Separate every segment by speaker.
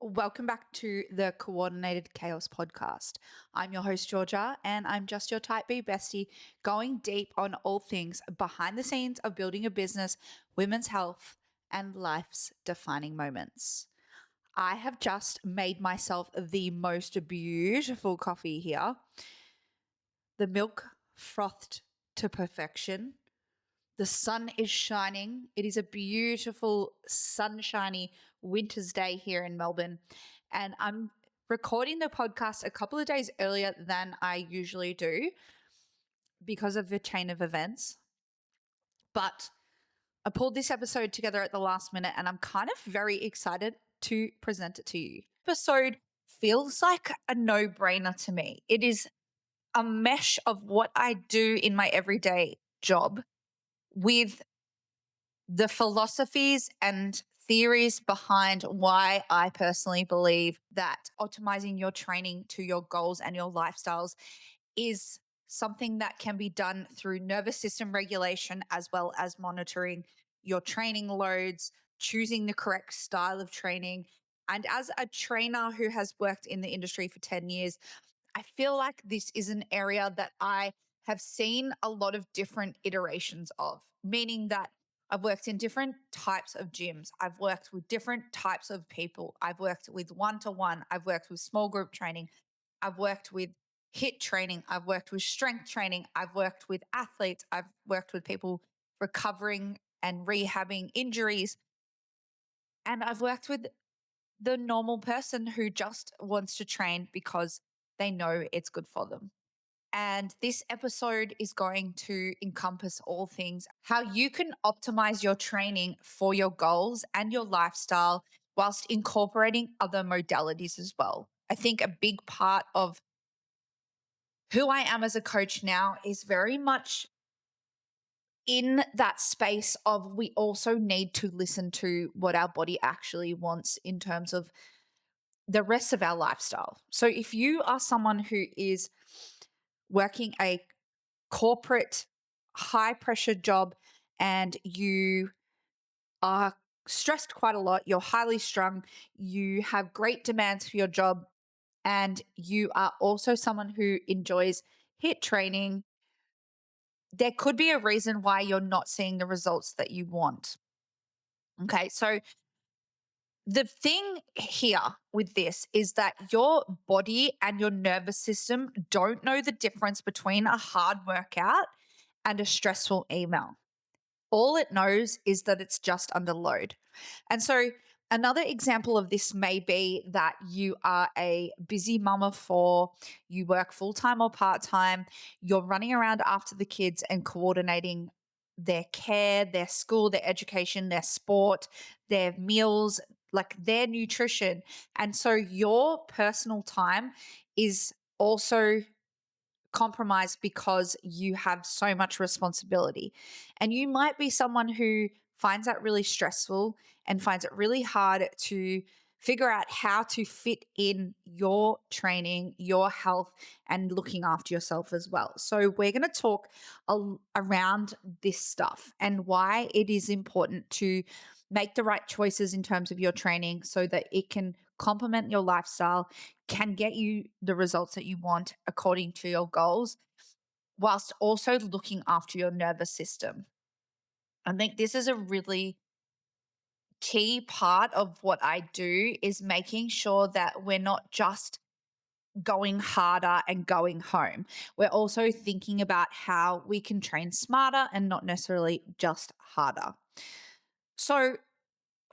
Speaker 1: Welcome back to the Coordinated Chaos podcast. I'm your host, Georgia, and I'm just your type B bestie, going deep on all things behind the scenes of building a business, women's health, and life's defining moments. I have just made myself the most beautiful coffee here. The milk frothed to perfection. The sun is shining. It is a beautiful, sunshiny winter's day here in Melbourne. And I'm recording the podcast a couple of days earlier than I usually do because of the chain of events. But I pulled this episode together at the last minute and I'm kind of very excited to present it to you. Episode feels like a no brainer to me. It is a mesh of what I do in my everyday job with the philosophies and theories behind why I personally believe that optimizing your training to your goals and your lifestyles is something that can be done through nervous system regulation as well as monitoring your training loads, choosing the correct style of training. And as a trainer who has worked in the industry for 10 years, I feel like this is an area that I have seen a lot of different iterations of, meaning that I've worked in different types of gyms. I've worked with different types of people. I've worked with one to one. I've worked with small group training. I've worked with HIIT training. I've worked with strength training. I've worked with athletes. I've worked with people recovering and rehabbing injuries. And I've worked with the normal person who just wants to train because they know it's good for them. And this episode is going to encompass all things how you can optimize your training for your goals and your lifestyle whilst incorporating other modalities as well. I think a big part of who I am as a coach now is very much in that space of we also need to listen to what our body actually wants in terms of the rest of our lifestyle. So if you are someone who is working a corporate high pressure job and you are stressed quite a lot, you're highly strung, you have great demands for your job, and you are also someone who enjoys HIIT training, there could be a reason why you're not seeing the results that you want. Okay, so the thing here with this is that your body and your nervous system don't know the difference between a hard workout and a stressful email. All it knows is that it's just under load. And so, another example of this may be that you are a busy mum of four, you work full time or part time, you're running around after the kids and coordinating their care, their school, their education, their sport, their meals, like their nutrition. And so, your personal time is also compromised because you have so much responsibility. And you might be someone who finds that really stressful and finds it really hard to figure out how to fit in your training, your health, and looking after yourself as well. So, we're going to talk around this stuff and why it is important to make the right choices in terms of your training so that it can complement your lifestyle, can get you the results that you want according to your goals, whilst also looking after your nervous system. I think this is a really key part of what I do is making sure that we're not just going harder and going home. We're also thinking about how we can train smarter and not necessarily just harder. So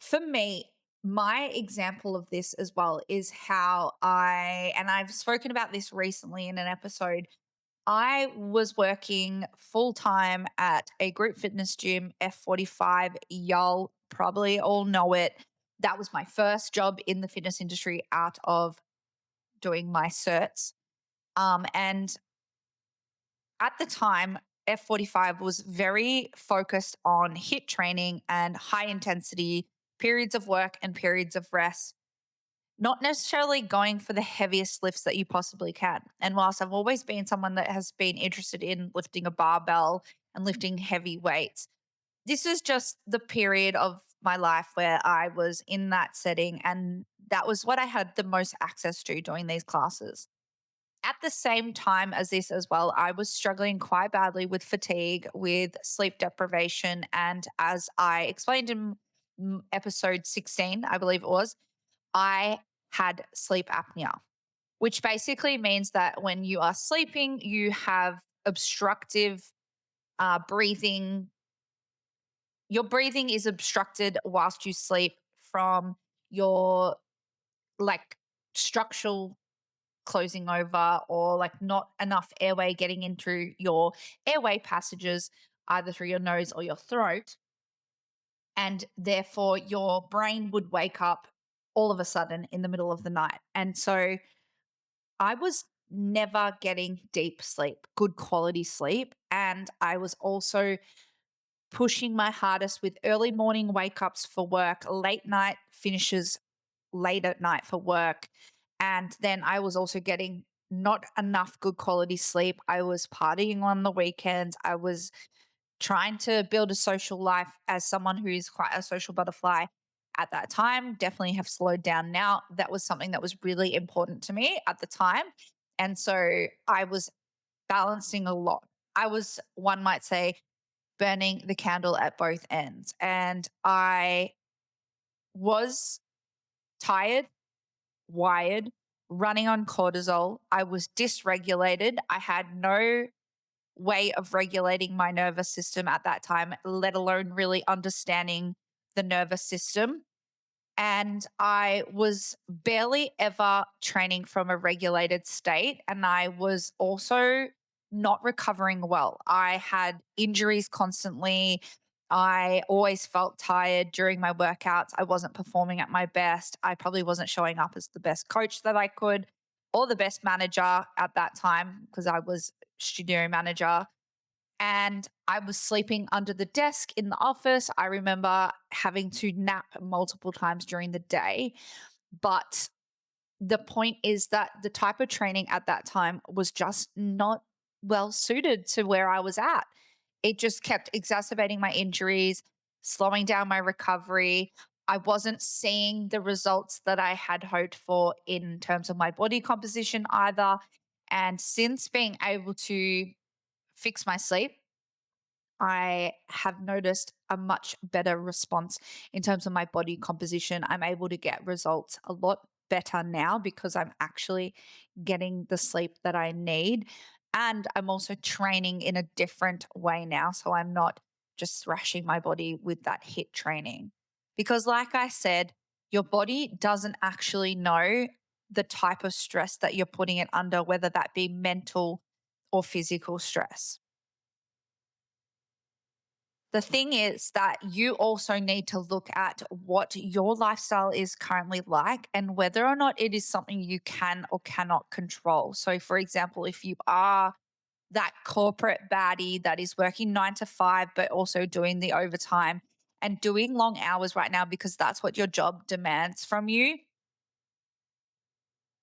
Speaker 1: for me, my example of this as well is how and I've spoken about this recently in an episode. I was working full time at a group fitness gym, F45. Y'all probably all know it. That was my first job in the fitness industry out of doing my certs. And at the time, F45 was very focused on HIIT training and high intensity periods of work and periods of rest, not necessarily going for the heaviest lifts that you possibly can. And whilst I've always been someone that has been interested in lifting a barbell and lifting heavy weights, this is just the period of my life where I was in that setting and That was what I had the most access to during these classes. At the same time as this as well, I was struggling quite badly with fatigue, with sleep deprivation. And as I explained in episode 16, I believe it was, I had sleep apnea, which basically means that when you are sleeping, you have obstructive breathing. Your breathing is obstructed whilst you sleep from your like structural closing over, or like not enough airway getting into your airway passages, either through your nose or your throat. And therefore, your brain would wake up all of a sudden in the middle of the night. And so I was never getting deep sleep, good quality sleep. And I was also pushing my hardest with early morning wake ups for work, late night finishes late at night for work. And then I was also getting not enough good quality sleep. I was partying on the weekends. I was trying to build a social life as someone who is quite a social butterfly at that time. Definitely have slowed down now. That was something that was really important to me at the time. And so I was balancing a lot. I was, one might say, burning the candle at both ends. And I was tired, wired, running on cortisol. I was dysregulated. I had no way of regulating my nervous system at that time, let alone really understanding the nervous system. And I was barely ever training from a regulated state. And I was also not recovering well. I had injuries constantly. I always felt tired during my workouts. I wasn't performing at my best. I probably wasn't showing up as the best coach that I could or the best manager at that time because I was studio manager, and I was sleeping under the desk in the office. I remember having to nap multiple times during the day. But the point is that the type of training at that time was just not well suited to where I was at. It just kept exacerbating my injuries, slowing down my recovery. I wasn't seeing the results that I had hoped for in terms of my body composition either. And since being able to fix my sleep, I have noticed a much better response in terms of my body composition. I'm able to get results a lot better now because I'm actually getting the sleep that I need. And I'm also training in a different way now. So I'm not just thrashing my body with that hit training. Because, like I said, your body doesn't actually know the type of stress that you're putting it under, whether that be mental or physical stress. The thing is that you also need to look at what your lifestyle is currently like and whether or not it is something you can or cannot control. So, for example, if you are that corporate baddie that is working 9 to 5, but also doing the overtime and doing long hours right now because that's what your job demands from you,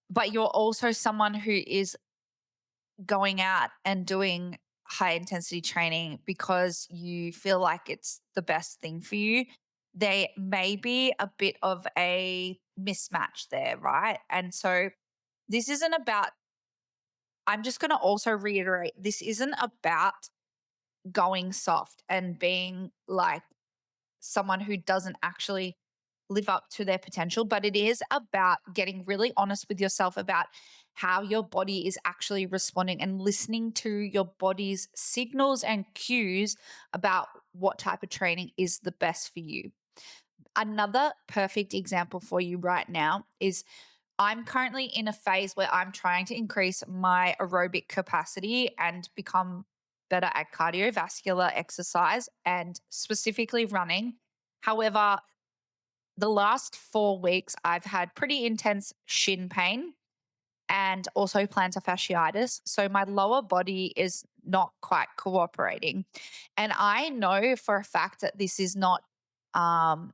Speaker 1: but you're also someone who is going out and doing high intensity training because you feel like it's the best thing for you, there may be a bit of a mismatch there, right? And so this isn't about, I'm just going to also reiterate, this isn't about going soft and being like someone who doesn't actually live up to their potential, but it is about getting really honest with yourself about how your body is actually responding and listening to your body's signals and cues about what type of training is the best for you. Another perfect example for you right now is I'm currently in a phase where I'm trying to increase my aerobic capacity and become better at cardiovascular exercise and specifically running. However, the last 4 weeks, I've had pretty intense shin pain and also plantar fasciitis. So my lower body is not quite cooperating. And I know for a fact that this is not um,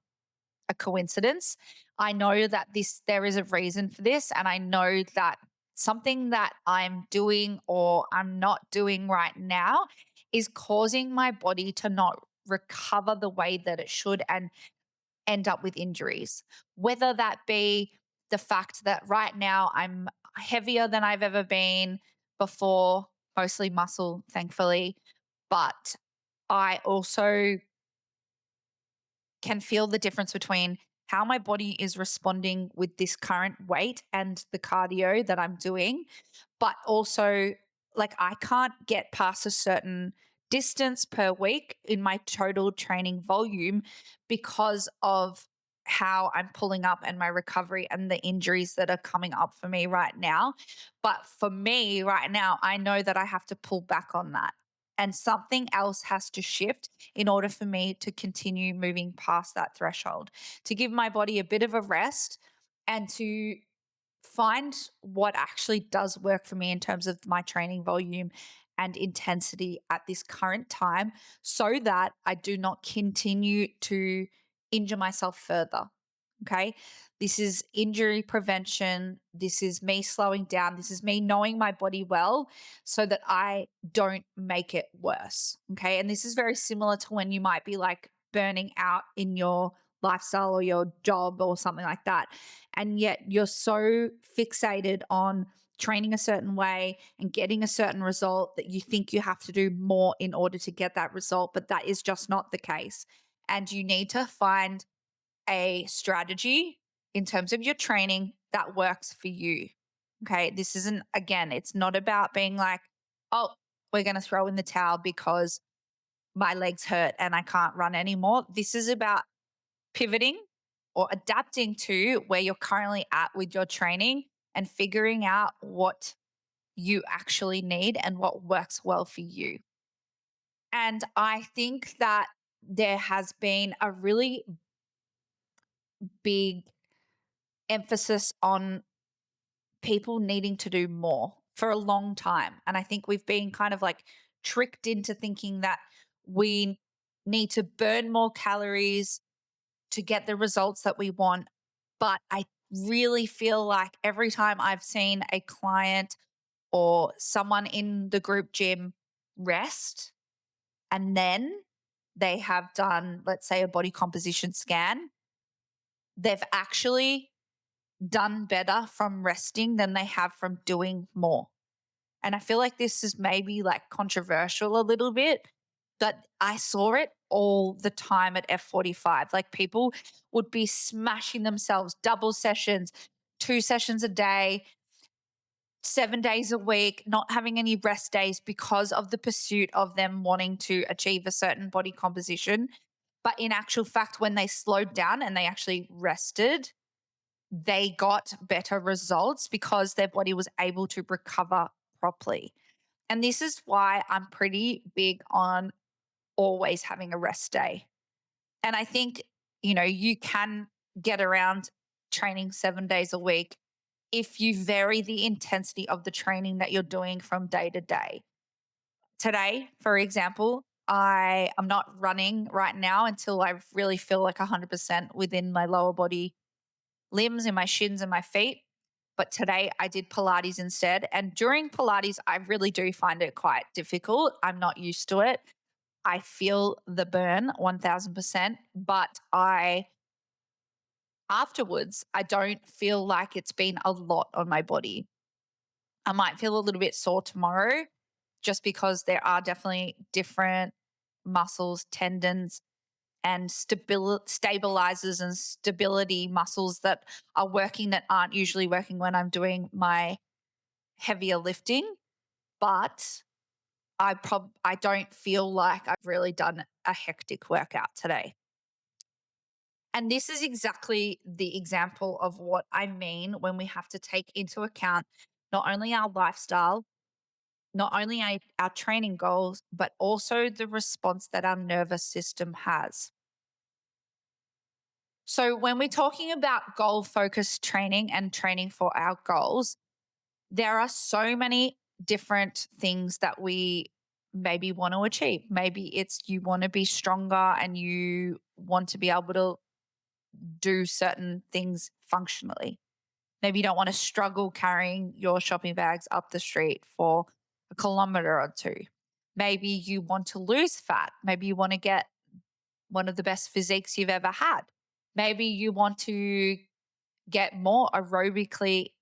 Speaker 1: a coincidence. I know that there is a reason for this, and I know that something that I'm doing or I'm not doing right now is causing my body to not recover the way that it should and end up with injuries, whether that be the fact that right now I'm heavier than I've ever been before, mostly muscle, thankfully. But I also can feel the difference between how my body is responding with this current weight and the cardio that I'm doing, but also like I can't get past a certain distance per week in my total training volume because of how I'm pulling up and my recovery and the injuries that are coming up for me right now. But for me right now, I know that I have to pull back on that. And something else has to shift in order for me to continue moving past that threshold, to give my body a bit of a rest and to find what actually does work for me in terms of my training volume and intensity at this current time so that I do not continue to injure myself further. Okay. This is injury prevention. This is me slowing down. This is me knowing my body well so that I don't make it worse. Okay. And this is very similar to when you might be like burning out in your lifestyle or your job or something like that. And yet you're so fixated on training a certain way and getting a certain result that you think you have to do more in order to get that result. But that is just not the case. And you need to find a strategy in terms of your training that works for you. Okay. This isn't, again, it's not about being like, oh, we're going to throw in the towel because my legs hurt and I can't run anymore. This is about pivoting or adapting to where you're currently at with your training and figuring out what you actually need and what works well for you. And I think that there has been a really big emphasis on people needing to do more for a long time. And I think we've been kind of like tricked into thinking that we need to burn more calories to get the results that we want. But I really feel like every time I've seen a client or someone in the group gym rest and then they have done, let's say, a body composition scan, they've actually done better from resting than they have from doing more. And I feel like this is maybe like controversial a little bit, but I saw it all the time at F45. Like people would be smashing themselves, double sessions, 2 sessions a day, 7 days a week, not having any rest days because of the pursuit of them wanting to achieve a certain body composition. But in actual fact, when they slowed down and they actually rested, they got better results because their body was able to recover properly. And this is why I'm pretty big on always having a rest day. And I think, you can get around training 7 days a week if you vary the intensity of the training that you're doing from day to day. Today, for example, I am not running right now until I really feel like 100% within my lower body limbs and my shins and my feet. But today I did Pilates instead. And during Pilates, I really do find it quite difficult. I'm not used to it. I feel the burn 1000%, but afterwards, I don't feel like it's been a lot on my body. I might feel a little bit sore tomorrow just because there are definitely different muscles, tendons, and stabilizers and stability muscles that are working that aren't usually working when I'm doing my heavier lifting. But I don't feel like I've really done a hectic workout today. And this is exactly the example of what I mean when we have to take into account not only our lifestyle, not only our training goals, but also the response that our nervous system has. So, when we're talking about goal focused training and training for our goals, there are so many different things that we maybe want to achieve. Maybe it's you want to be stronger and you want to be able to do certain things functionally. Maybe you don't want to struggle carrying your shopping bags up the street for a kilometer or two. Maybe you want to lose fat. Maybe you want to get one of the best physiques you've ever had. Maybe you want to get more aerobically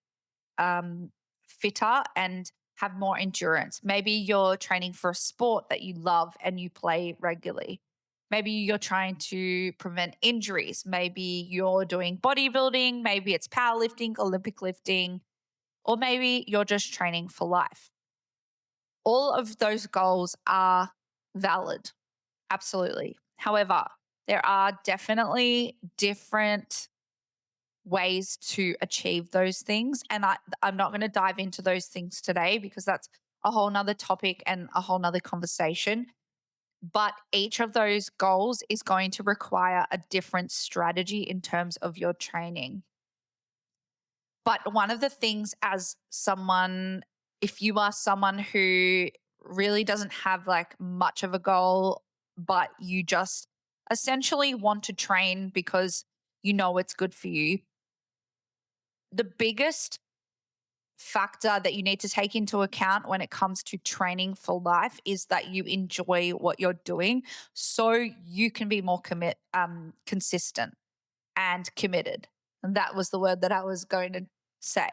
Speaker 1: um, fitter and have more endurance. Maybe you're training for a sport that you love and you play regularly. Maybe you're trying to prevent injuries. Maybe you're doing bodybuilding. Maybe it's powerlifting, Olympic lifting, or maybe you're just training for life. All of those goals are valid. Absolutely. However, there are definitely different ways to achieve those things. And I'm not going to dive into those things today because that's a whole nother topic and a whole nother conversation. But each of those goals is going to require a different strategy in terms of your training. But one of the things, as someone, if you are someone who really doesn't have like much of a goal, but you just essentially want to train because you know it's good for you, the biggest factor that you need to take into account when it comes to training for life is that you enjoy what you're doing so you can be more consistent and committed. And that was the word that I was going to say.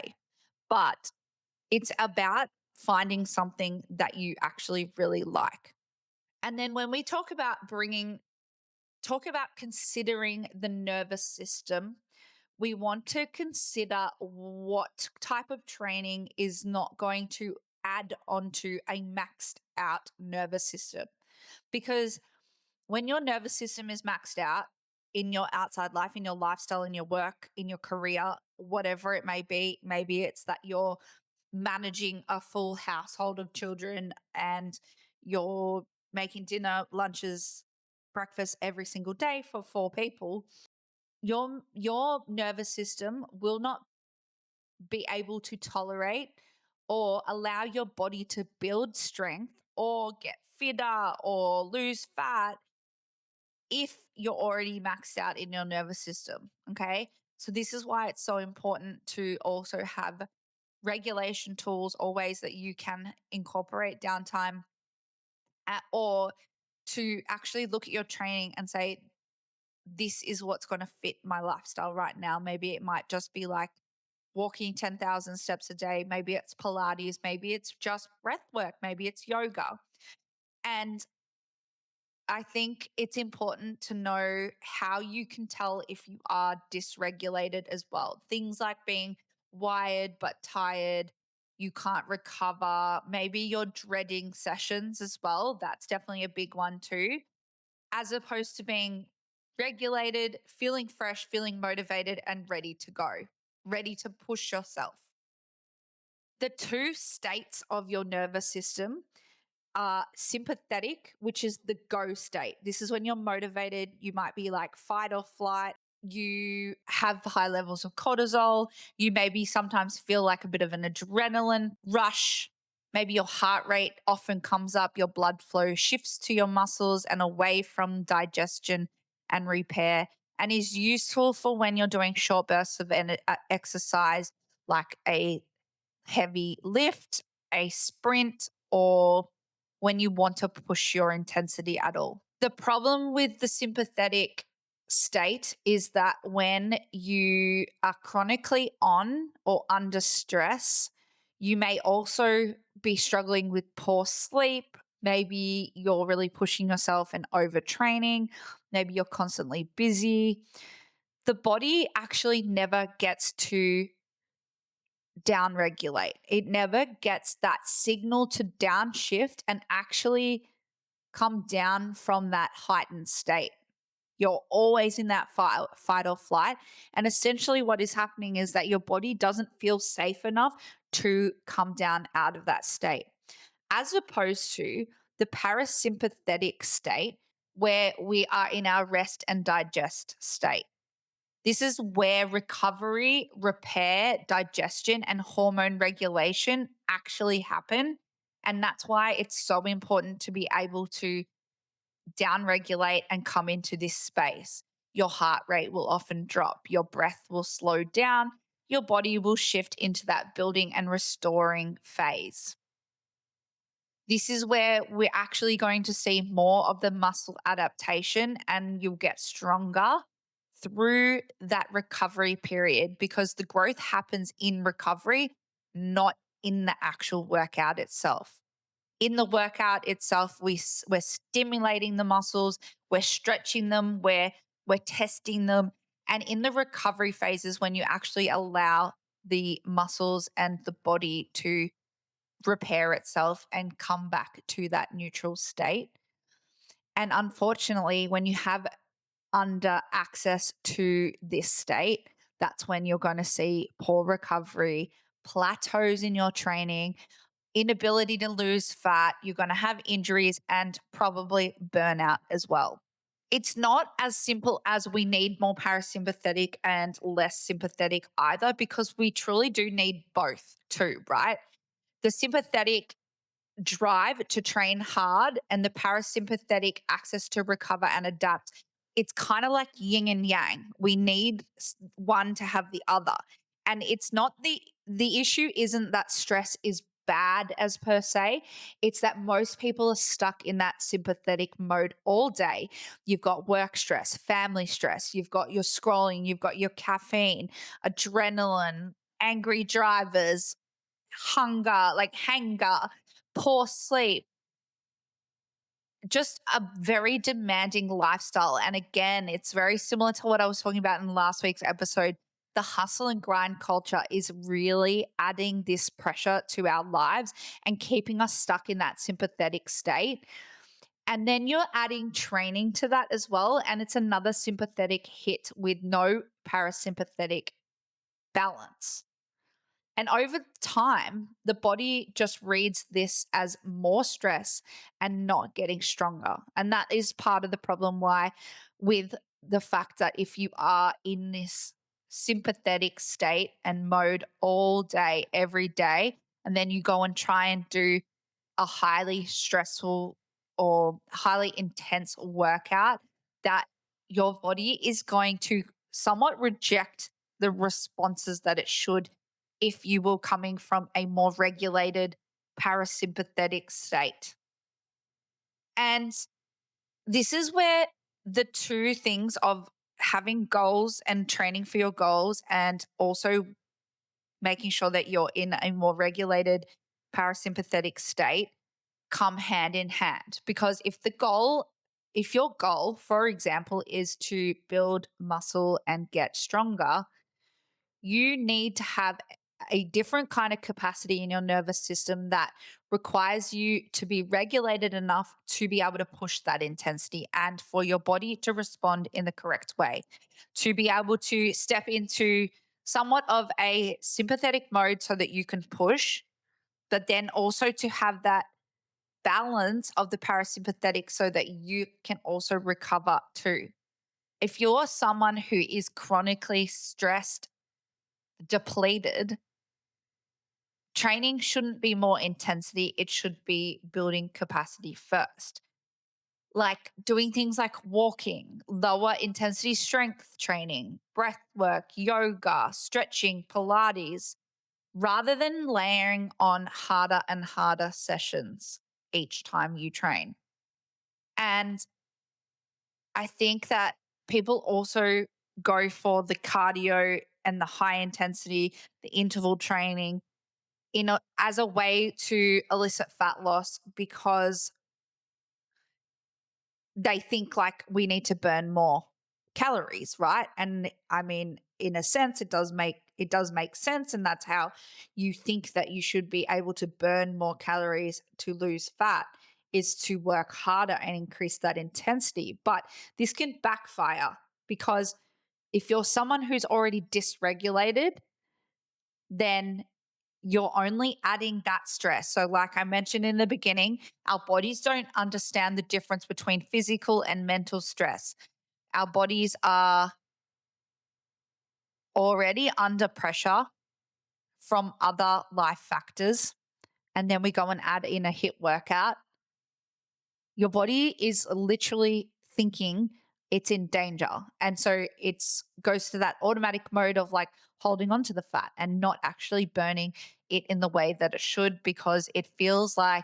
Speaker 1: But it's about finding something that you actually really like. And then when we talk about considering the nervous system, we want to consider what type of training is not going to add onto a maxed out nervous system. Because when your nervous system is maxed out in your outside life, in your lifestyle, in your work, in your career, whatever it may be, maybe it's that you're managing a full household of children and you're making dinner, lunches, breakfast every single day for 4 people. Your nervous system will not be able to tolerate or allow your body to build strength or get fitter or lose fat if you're already maxed out in your nervous system. Okay. So, this is why it's so important to also have regulation tools or ways that you can incorporate downtime or to actually look at your training and say, this is what's going to fit my lifestyle right now. Maybe it might just be like walking 10,000 steps a day. Maybe it's Pilates. Maybe it's just breath work. Maybe it's yoga. And I think it's important to know how you can tell if you are dysregulated as well. Things like being wired but tired, you can't recover. Maybe you're dreading sessions as well. That's definitely a big one too, as opposed to being regulated, feeling fresh, feeling motivated, and ready to go, ready to push yourself. The two states of your nervous system are sympathetic, which is the go state. This is when you're motivated. You might be like fight or flight. You have high levels of cortisol. You maybe sometimes feel like a bit of an adrenaline rush. Maybe your heart rate often comes up. Your blood flow shifts to your muscles and away from digestion and repair, and is useful for when you're doing short bursts of exercise like a heavy lift, a sprint, or when you want to push your intensity at all. The problem with the sympathetic state is that when you are chronically on or under stress, you may also be struggling with poor sleep. Maybe you're really pushing yourself and overtraining. Maybe you're constantly busy. The body actually never gets to downregulate. It never gets that signal to downshift and actually come down from that heightened state. You're always in that fight or flight. And essentially, what is happening is that your body doesn't feel safe enough to come down out of that state, as opposed to the parasympathetic state, where we are in our rest and digest state. This is where recovery, repair, digestion, and hormone regulation actually happen. And that's why it's so important to be able to downregulate and come into this space. Your heart rate will often drop, your breath will slow down, your body will shift into that building and restoring phase. This is where we're actually going to see more of the muscle adaptation and you'll get stronger through that recovery period because the growth happens in recovery, not in the actual workout itself. In the workout itself, we're stimulating the muscles, we're stretching them, we're testing them. And in the recovery phases, when you actually allow the muscles and the body to repair itself and come back to that neutral state. And unfortunately, when you have under access to this state, that's when you're going to see poor recovery, plateaus in your training, inability to lose fat. You're going to have injuries and probably burnout as well. It's not as simple as we need more parasympathetic and less sympathetic either, because we truly do need both too, right? The sympathetic drive to train hard and the parasympathetic access to recover and adapt. It's kind of like yin and yang. We need one to have the other. And it's not the issue isn't that stress is bad as per se. It's that most people are stuck in that sympathetic mode all day. You've got work stress, family stress, you've got your scrolling, you've got your caffeine, adrenaline, angry drivers, hunger, like hanger, poor sleep, just a very demanding lifestyle. And again, it's very similar to what I was talking about in last week's episode. The hustle and grind culture is really adding this pressure to our lives and keeping us stuck in that sympathetic state. And then you're adding training to that as well. And it's another sympathetic hit with no parasympathetic balance. And over time, the body just reads this as more stress and not getting stronger. And that is part of the problem why, with the fact that if you are in this sympathetic state and mode all day, every day, and then you go and try and do a highly stressful or highly intense workout, that your body is going to somewhat reject the responses that it should if you were coming from a more regulated parasympathetic state. And this is where the two things of having goals and training for your goals and also making sure that you're in a more regulated parasympathetic state come hand in hand. Because if your goal, for example, is to build muscle and get stronger, you need to have a different kind of capacity in your nervous system that requires you to be regulated enough to be able to push that intensity and for your body to respond in the correct way, to be able to step into somewhat of a sympathetic mode so that you can push, but then also to have that balance of the parasympathetic so that you can also recover too. If you're someone who is chronically stressed, depleted, training shouldn't be more intensity. It should be building capacity first. Like doing things like walking, lower intensity strength training, breath work, yoga, stretching, Pilates, rather than layering on harder and harder sessions each time you train. And I think that people also go for the cardio and the high intensity, the interval training as a way to elicit fat loss because they think like we need to burn more calories, right? And I mean, in a sense, it does make sense, and that's how you think that you should be able to burn more calories to lose fat is to work harder and increase that intensity. But this can backfire because if you're someone who's already dysregulated, then you're only adding that stress. So, like I mentioned in the beginning, our bodies don't understand the difference between physical and mental stress. Our bodies are already under pressure from other life factors. And then we go and add in a hit workout. Your body is literally thinking it's in danger. And so it's goes to that automatic mode of like holding on to the fat and not actually burning it in the way that it should because it feels like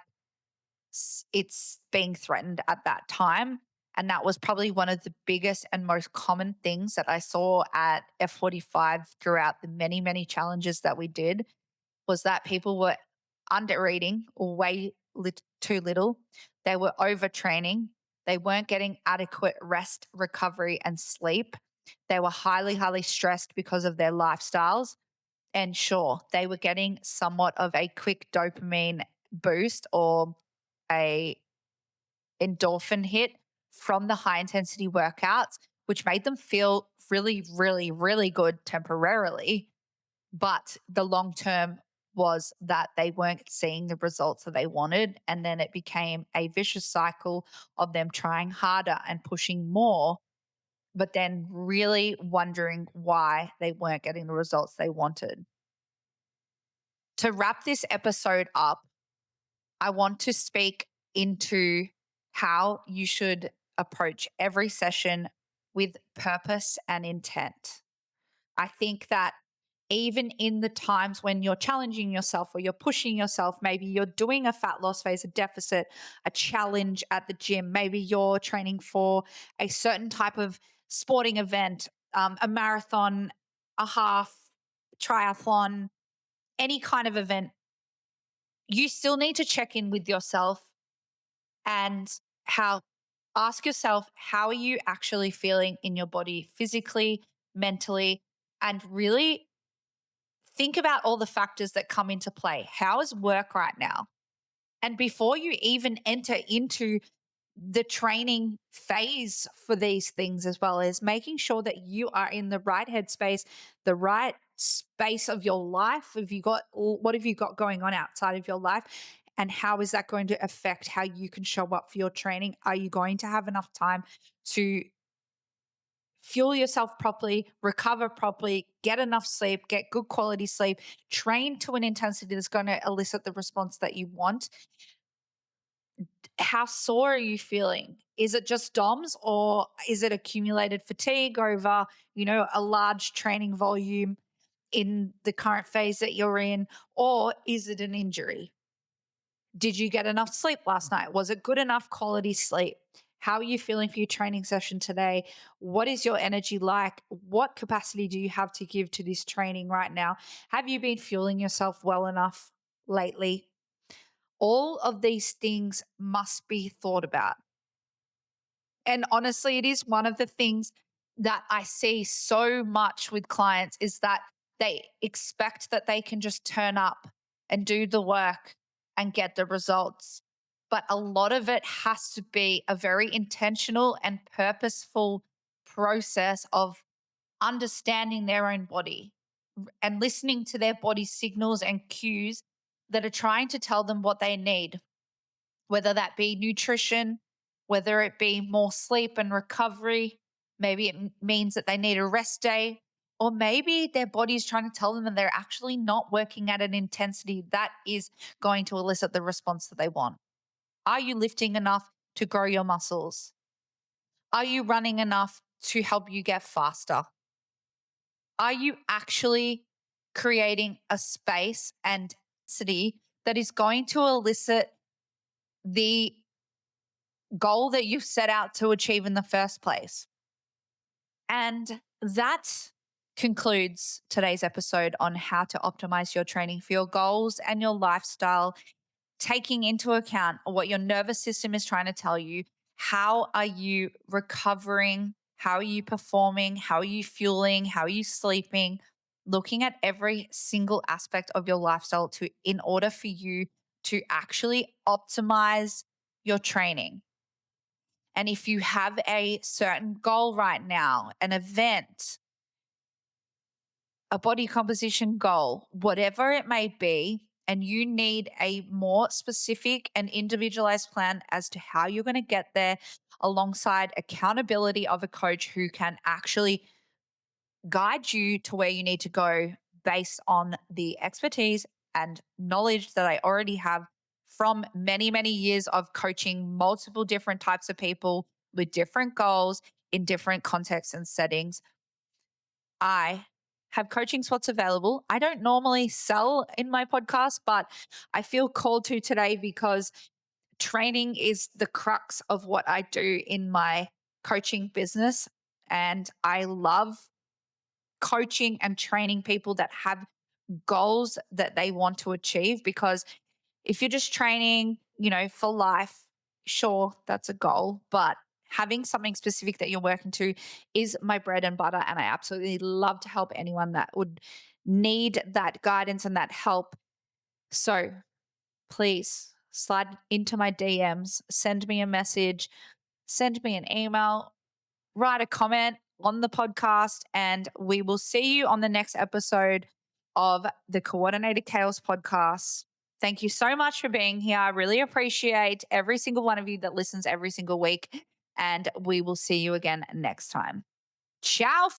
Speaker 1: it's being threatened at that time. And that was probably one of the biggest and most common things that I saw at F45 throughout the many, many challenges that we did was that people were under eating or too little. They were overtraining. They weren't getting adequate rest, recovery, and sleep. They were highly, highly stressed because of their lifestyles. And sure, they were getting somewhat of a quick dopamine boost or a endorphin hit from the high intensity workouts, which made them feel really, really, really good temporarily. But the long term was that they weren't seeing the results that they wanted. And then it became a vicious cycle of them trying harder and pushing more, but then really wondering why they weren't getting the results they wanted. To wrap this episode up, I want to speak into how you should approach every session with purpose and intent. I think that even in the times when you're challenging yourself or you're pushing yourself, maybe you're doing a fat loss phase, a deficit, a challenge at the gym, maybe you're training for a certain type of sporting event, a marathon, a half, triathlon, any kind of event, you still need to check in with yourself and how ask yourself, how are you actually feeling in your body physically, mentally, and really think about all the factors that come into play. How is work right now? And before you even enter into the training phase for these things, as well as making sure that you are in the right headspace, the right space of your life. Have you got what have you got going on outside of your life? And how is that going to affect how you can show up for your training? Are you going to have enough time to fuel yourself properly, recover properly, get enough sleep, get good quality sleep, train to an intensity that's going to elicit the response that you want? How sore are you feeling? Is it just DOMS or is it accumulated fatigue over, a large training volume in the current phase that you're in? Or is it an injury? Did you get enough sleep last night? Was it good enough quality sleep? How are you feeling for your training session today? What is your energy like? What capacity do you have to give to this training right now? Have you been fueling yourself well enough lately? All of these things must be thought about. And honestly, it is one of the things that I see so much with clients is that they expect that they can just turn up and do the work and get the results. But a lot of it has to be a very intentional and purposeful process of understanding their own body and listening to their body signals and cues that are trying to tell them what they need, whether that be nutrition, whether it be more sleep and recovery. Maybe it means that they need a rest day, or maybe their body is trying to tell them that they're actually not working at an intensity that is going to elicit the response that they want. Are you lifting enough to grow your muscles? Are you running enough to help you get faster? Are you actually creating a space and city that is going to elicit the goal that you've set out to achieve in the first place? And that concludes today's episode on how to optimize your training for your goals and your lifestyle, taking into account what your nervous system is trying to tell you. How are you recovering? How are you performing? How are you fueling? How are you sleeping? Looking at every single aspect of your lifestyle to in order for you to actually optimize your training. And if you have a certain goal right now, an event, a body composition goal, whatever it may be, and you need a more specific and individualized plan as to how you're going to get there, alongside accountability of a coach who can actually guide you to where you need to go based on the expertise and knowledge that I already have from many, many years of coaching multiple different types of people with different goals in different contexts and settings. I have coaching spots available. I don't normally sell in my podcast, but I feel called to today because training is the crux of what I do in my coaching business. And I love coaching and training people that have goals that they want to achieve, because if you're just training, for life, sure, that's a goal, but having something specific that you're working to is my bread and butter. And I absolutely love to help anyone that would need that guidance and that help. So please slide into my DMs, send me a message, send me an email, write a comment on the podcast, and we will see you on the next episode of the Coordinated Chaos podcast. Thank you so much for being here. I really appreciate every single one of you that listens every single week, and we will see you again next time. Ciao.